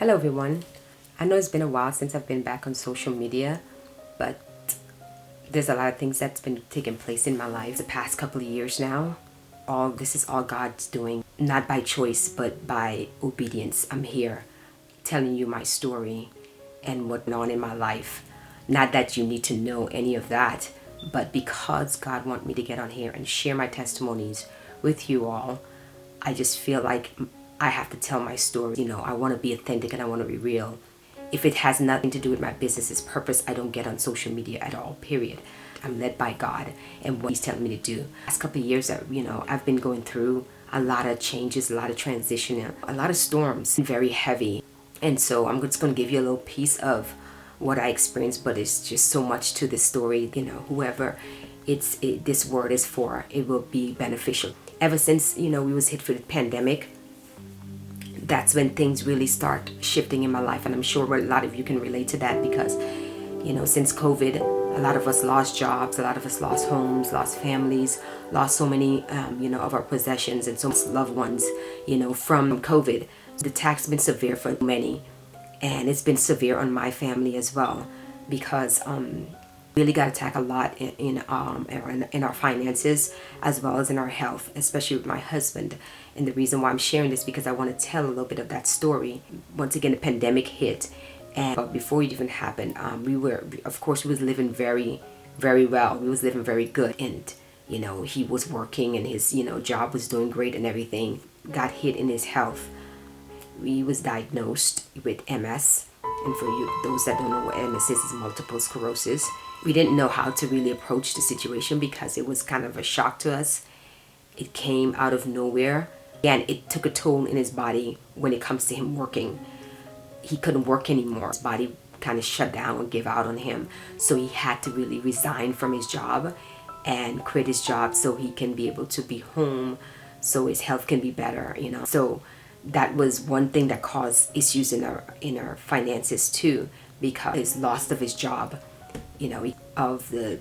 Hello everyone. I know it's been a while since I've been back on social media, but there's a lot of things that's been taking place in my life the past couple of years now. All this is all God's doing, not by choice, but by obedience. I'm here telling you my story and what's on in my life. Not that you need to know any of that, but because God wants me to get on here and share my testimonies with you all, I just feel like I have to tell my story. I want to be authentic and I want to be real. If it has nothing to do with my business's purpose, I don't get on social media at all, period. I'm led by God and what He's telling me to do. Last couple of years, I've been going through a lot of changes, a lot of transition, a lot of storms, very heavy. And so I'm just going to give you a little piece of what I experienced, but it's just so much to this story. Whoever this word is for, it will be beneficial. Ever since, we was hit for the pandemic, that's when things really start shifting in my life. And I'm sure a lot of you can relate to that because, since COVID, a lot of us lost jobs, a lot of us lost homes, lost families, lost so many, of our possessions and so many loved ones, from COVID. The attack's been severe for many, and it's been severe on my family as well because really got attacked a lot in our finances as well as in our health, especially with my husband. And the reason why I'm sharing this because I want to tell a little bit of that story. Once again, the pandemic hit, and before it even happened, we was living very, very well. We was living very good, and he was working, and his job was doing great, and everything. Got hit in his health. He was diagnosed with MS, and for those that don't know what MS is multiple sclerosis. We didn't know how to really approach the situation because it was kind of a shock to us. It came out of nowhere, and it took a toll in his body when it comes to him working. He couldn't work anymore. His body kind of shut down and gave out on him. So he had to really resign from his job and quit his job so he can be able to be home, so his health can be better, So that was one thing that caused issues in our finances too, because his loss of his job, of the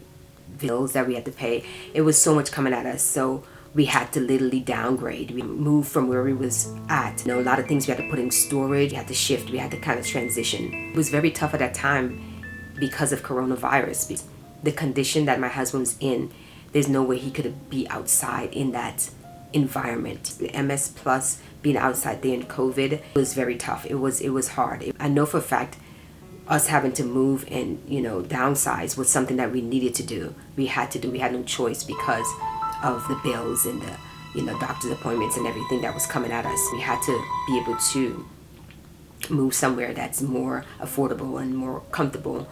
bills that we had to pay. It was so much coming at us, so we had to literally downgrade. We moved from where we was at. A lot of things we had to put in storage, we had to shift, we had to kind of transition. It was very tough at that time because of coronavirus. The condition that my husband was in, there's no way he could be outside in that environment. The MS plus being outside there in COVID was very tough. It was hard. I know for a fact us having to move and downsize was something that we needed to do. We had no choice because of the bills and the doctor's appointments and everything that was coming at us. We had to be able to move somewhere that's more affordable and more comfortable,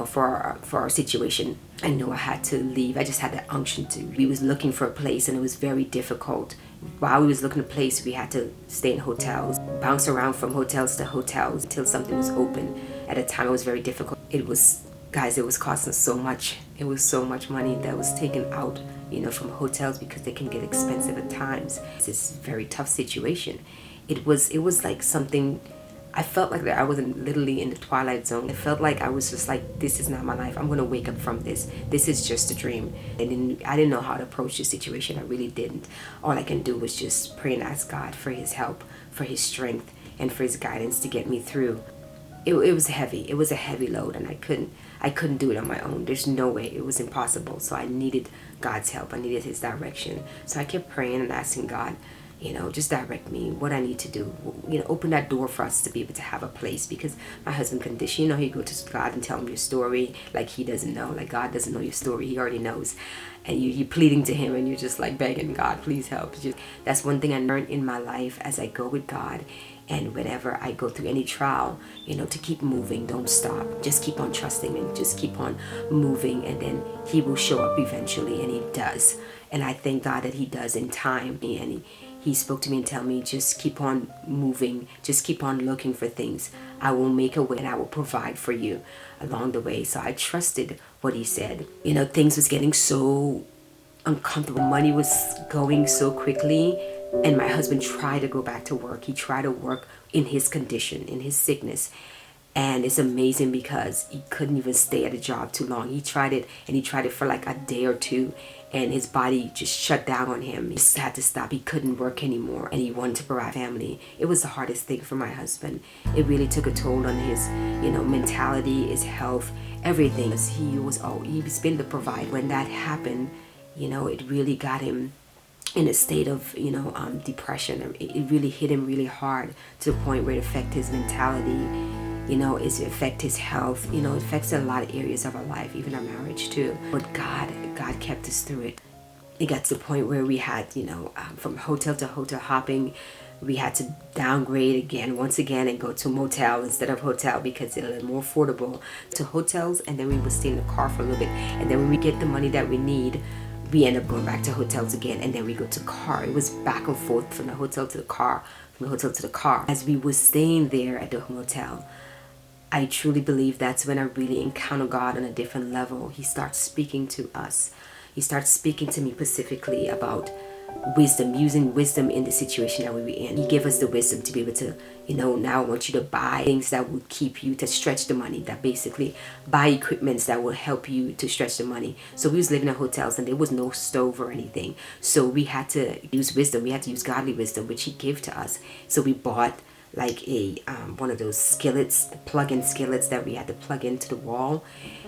for our situation. I know I had to leave. I just had that unction to. We was looking for a place, and it was very difficult. While we was looking for a place, we had to stay in hotels, bounce around from hotels to hotels until something was open. At a time, it was very difficult. It was costing so much. It was so much money that was taken out, from hotels because they can get expensive at times. It's this very tough situation. It was like something. I felt like that I was literally in the twilight zone. It felt like I was just like, this is not my life. I'm going to wake up from this. This is just a dream. And I didn't know how to approach the situation. I really didn't. All I can do was just pray and ask God for His help, for His strength, and for His guidance to get me through. It was heavy. It was a heavy load, and I couldn't do it on my own. There's no way. It was impossible. So I needed God's help. I needed His direction. So I kept praying and asking God, just direct me what I need to do. Open that door for us to be able to have a place, because my husband condition, he go to God and tell him your story like he doesn't know, like God doesn't know your story. He already knows. And you're pleading to Him, and you're just like begging God, please help. That's one thing I learned in my life as I go with God. And whenever I go through any trial, to keep moving, don't stop. Just keep on trusting and just keep on moving, and then He will show up eventually, and He does. And I thank God that He does in time. And He spoke to me and tell me, just keep on moving, just keep on looking for things. I will make a way and I will provide for you along the way. So I trusted what He said. Things was getting so uncomfortable. Money was going so quickly. And my husband tried to go back to work. He tried to work in his condition, in his sickness. And it's amazing because he couldn't even stay at a job too long. He tried it, and he tried it for like a day or two, and his body just shut down on him. He just had to stop. He couldn't work anymore, and he wanted to provide family. It was the hardest thing for my husband. It really took a toll on his, mentality, his health, everything. He's been the provider. When that happened, it really got him in a state of depression. It really hit him really hard, to the point where it affected his mentality. It affects his health. It affects a lot of areas of our life, even our marriage too. But God kept us through it. It got to the point where we had, from hotel to hotel hopping. We had to downgrade once again, and go to motel instead of hotel, because it's a little more affordable, to hotels. And then we would stay in the car for a little bit. And then when we get the money that we need, we end up going back to hotels again. And then we go to car. It was back and forth from the hotel to the car, from the hotel to the car. As we were staying there at the hotel, I truly believe that's when I really encounter God on a different level. He starts speaking to us. He starts speaking to me specifically about wisdom, using wisdom in the situation that we were in. He gave us the wisdom to be able to, now I want you to buy things that would keep you, to stretch the money, that basically buy equipments that will help you to stretch the money. So we was living in hotels, and there was no stove or anything. So we had to use wisdom. We had to use godly wisdom, which he gave to us. So we bought like a one of those skillets, the plug-in skillets that we had to plug into the wall,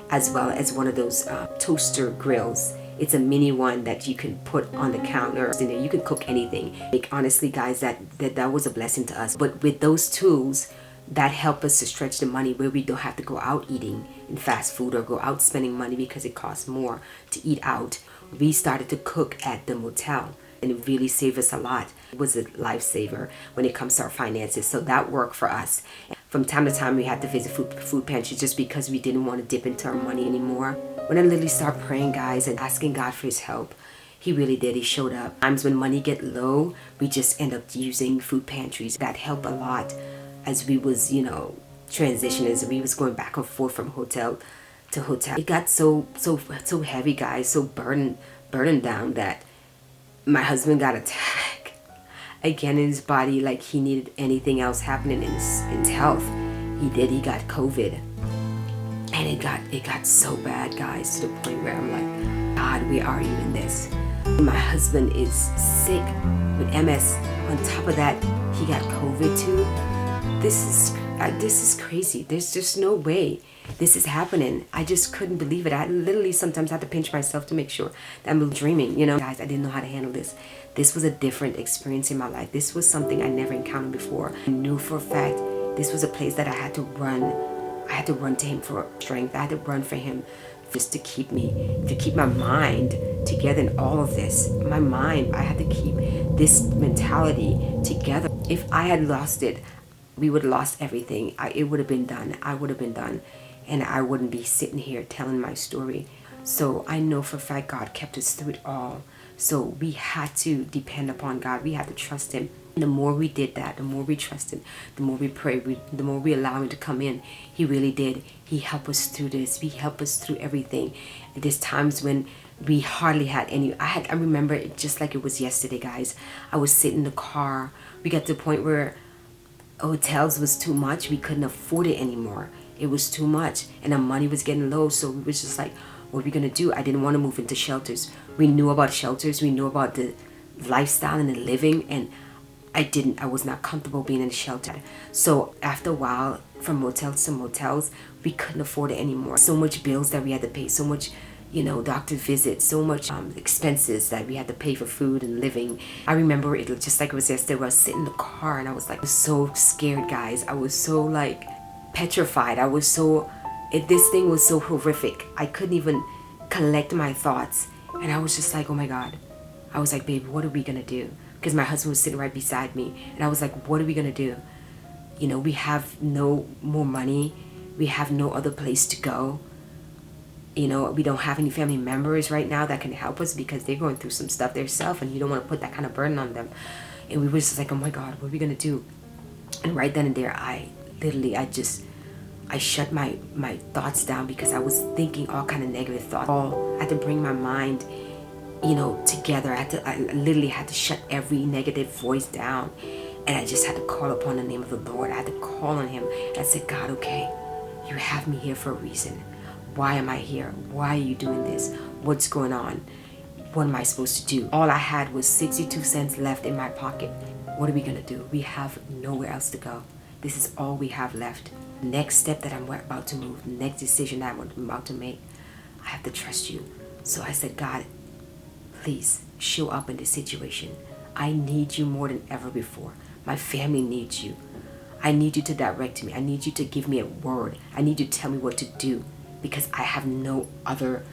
as well as one of those toaster grills. It's a mini one that you can put on the counter. In there, you can cook anything. Like, honestly, guys, that was a blessing to us. But with those tools, that help us to stretch the money, where we don't have to go out eating in fast food or go out spending money because it costs more to eat out. We started to cook at the motel, and it really saved us a lot. It was a lifesaver when it comes to our finances. So that worked for us. From time to time, we had to visit food pantries, just because we didn't want to dip into our money anymore. When I literally started praying, guys, and asking God for his help, he really did. He showed up. Times when money get low, we just end up using food pantries. That helped a lot as we was, transitioning, as we was going back and forth from hotel to hotel. It got so heavy, guys, so burdened down, that my husband got attacked again in his body, like he needed anything else happening in his health. He got COVID. And it got so bad, guys, to the point where I'm like, God, where are you in this? My husband is sick with MS. On top of that, he got COVID too. This is crazy. There's just no way this is happening. I just couldn't believe it. I literally sometimes had to pinch myself to make sure that I'm dreaming. Guys, I didn't know how to handle this. This was a different experience in my life. This was something I never encountered before. I knew for a fact this was a place that I had to run. I had to run to him for strength. I had to run for him just to keep my mind together in all of this. My mind, I had to keep this mentality together. If I had lost it, we would have lost everything. It would have been done. I would have been done. And I wouldn't be sitting here telling my story. So I know for a fact God kept us through it all. So we had to depend upon God. We had to trust him. And the more we did that, the more we trusted, the more we prayed, the more we allowed him to come in. He really did. He helped us through this. He helped us through everything. And there's times when we hardly had any. I remember it just like it was yesterday, guys. I was sitting in the car. We got to the point where hotels was too much. We couldn't afford it anymore. It was too much. And our money was getting low. So we was just like, what are we going to do? I didn't want to move into shelters. We knew about shelters. We knew about the lifestyle and the living. And I was not comfortable being in a shelter. So after a while, from motels to motels, we couldn't afford it anymore. So much bills that we had to pay. So much, doctor visits. So much expenses that we had to pay for food and living. I remember it just like it was yesterday. I was sitting in the car and I was like so scared, guys. I was so like petrified. This thing was so horrific. I couldn't even collect my thoughts. And I was just like, oh my God. I was like, baby, what are we going to do? Because my husband was sitting right beside me. And I was like, what are we going to do? We have no more money. We have no other place to go. We don't have any family members right now that can help us because they're going through some stuff themselves. And you don't want to put that kind of burden on them. And we were just like, oh my God, what are we going to do? And right then and there, I shut my thoughts down because I was thinking all kind of negative thoughts. I had to bring my mind, together. I literally had to shut every negative voice down. And I just had to call upon the name of the Lord. I had to call on him. I said, God, okay, you have me here for a reason. Why am I here? Why are you doing this? What's going on? What am I supposed to do? All I had was 62 cents left in my pocket. What are we gonna do? We have nowhere else to go. This is all we have left. Next step that I'm about to move, next decision that I'm about to make, I have to trust you. So I said, God, please show up in this situation. I need you more than ever before. My family needs you. I need you to direct me. I need you to give me a word. I need you to tell me what to do, because I have no other,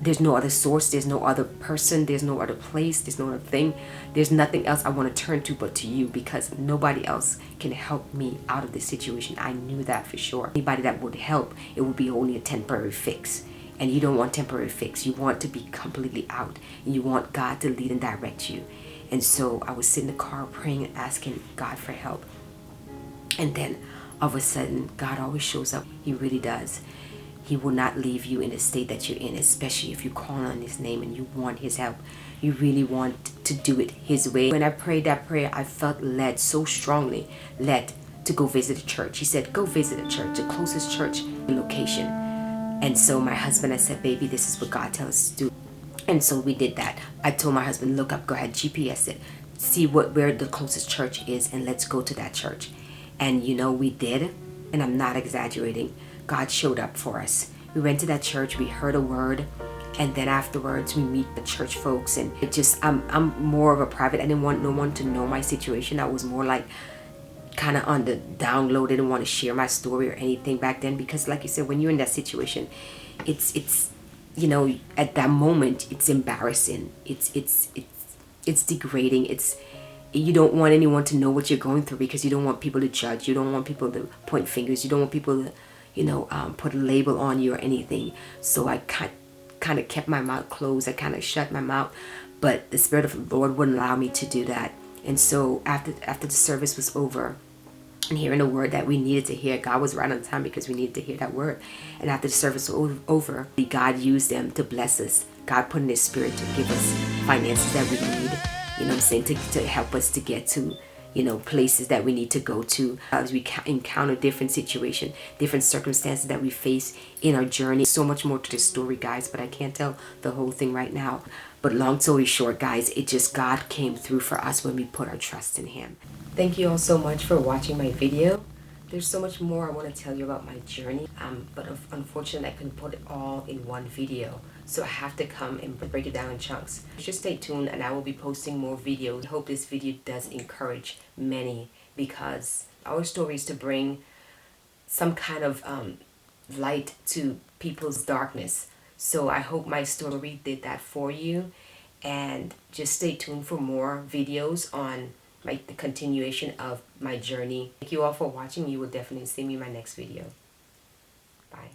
there's no other source, there's no other person, there's no other place, there's no other thing. There's nothing else I want to turn to but to you, because nobody else can help me out of this situation. I knew that for sure. Anybody that would help, it would be only a temporary fix. And you don't want temporary fix. You want to be completely out. And you want God to lead and direct you. And so I was sitting in the car praying and asking God for help. And then all of a sudden, God always shows up. He really does. He will not leave you in the state that you're in, especially if you call on his name and you want his help. You really want to do it his way. When I prayed that prayer, I felt led, so strongly led, to go visit a church. He said, go visit a church, the closest church location. And so my husband, I said, baby, this is what God tells us to do. And so we did that. I told my husband, look up, go ahead, GPS it, see where the closest church is, and let's go to that church. And you know, we did, and I'm not exaggerating. God showed up for us. We went to that church, we heard a word, and then afterwards we meet the church folks. And it just, I'm more of a private. I didn't want no one to know my situation. I was more like kind of on the down low. Didn't want to share my story or anything back then, because like you said, when you're in that situation, it's you know, at that moment it's embarrassing, it's degrading, you don't want anyone to know what you're going through, because you don't want people to judge, you don't want people to point fingers, you don't want people to, you know, put a label on you or anything. So I kind of kept my mouth closed. I kind of shut my mouth, but the Spirit of the Lord wouldn't allow me to do that. And so after the service was over, and hearing a word that we needed to hear, God was right on time, because we needed to hear that word. And after the service was over, God used them to bless us. God put in his Spirit to give us finances that we need, you know what I'm saying, to help us to get to, you know, places that we need to go to as we encounter different situations, different circumstances that we face in our journey. So much more to the story, guys, but I can't tell the whole thing right now. But long story short, guys, it just, God came through for us when we put our trust in him. Thank you all so much for watching my video. There's so much more I want to tell you about my journey, but unfortunately I couldn't put it all in one video. So I have to come and break it down in chunks. Just stay tuned, and I will be posting more videos. I hope this video does encourage many, because our story is to bring some kind of light to people's darkness. So I hope my story did that for you, and just stay tuned for more videos on the continuation of my journey. Thank you all for watching. You will definitely see me in my next video. Bye.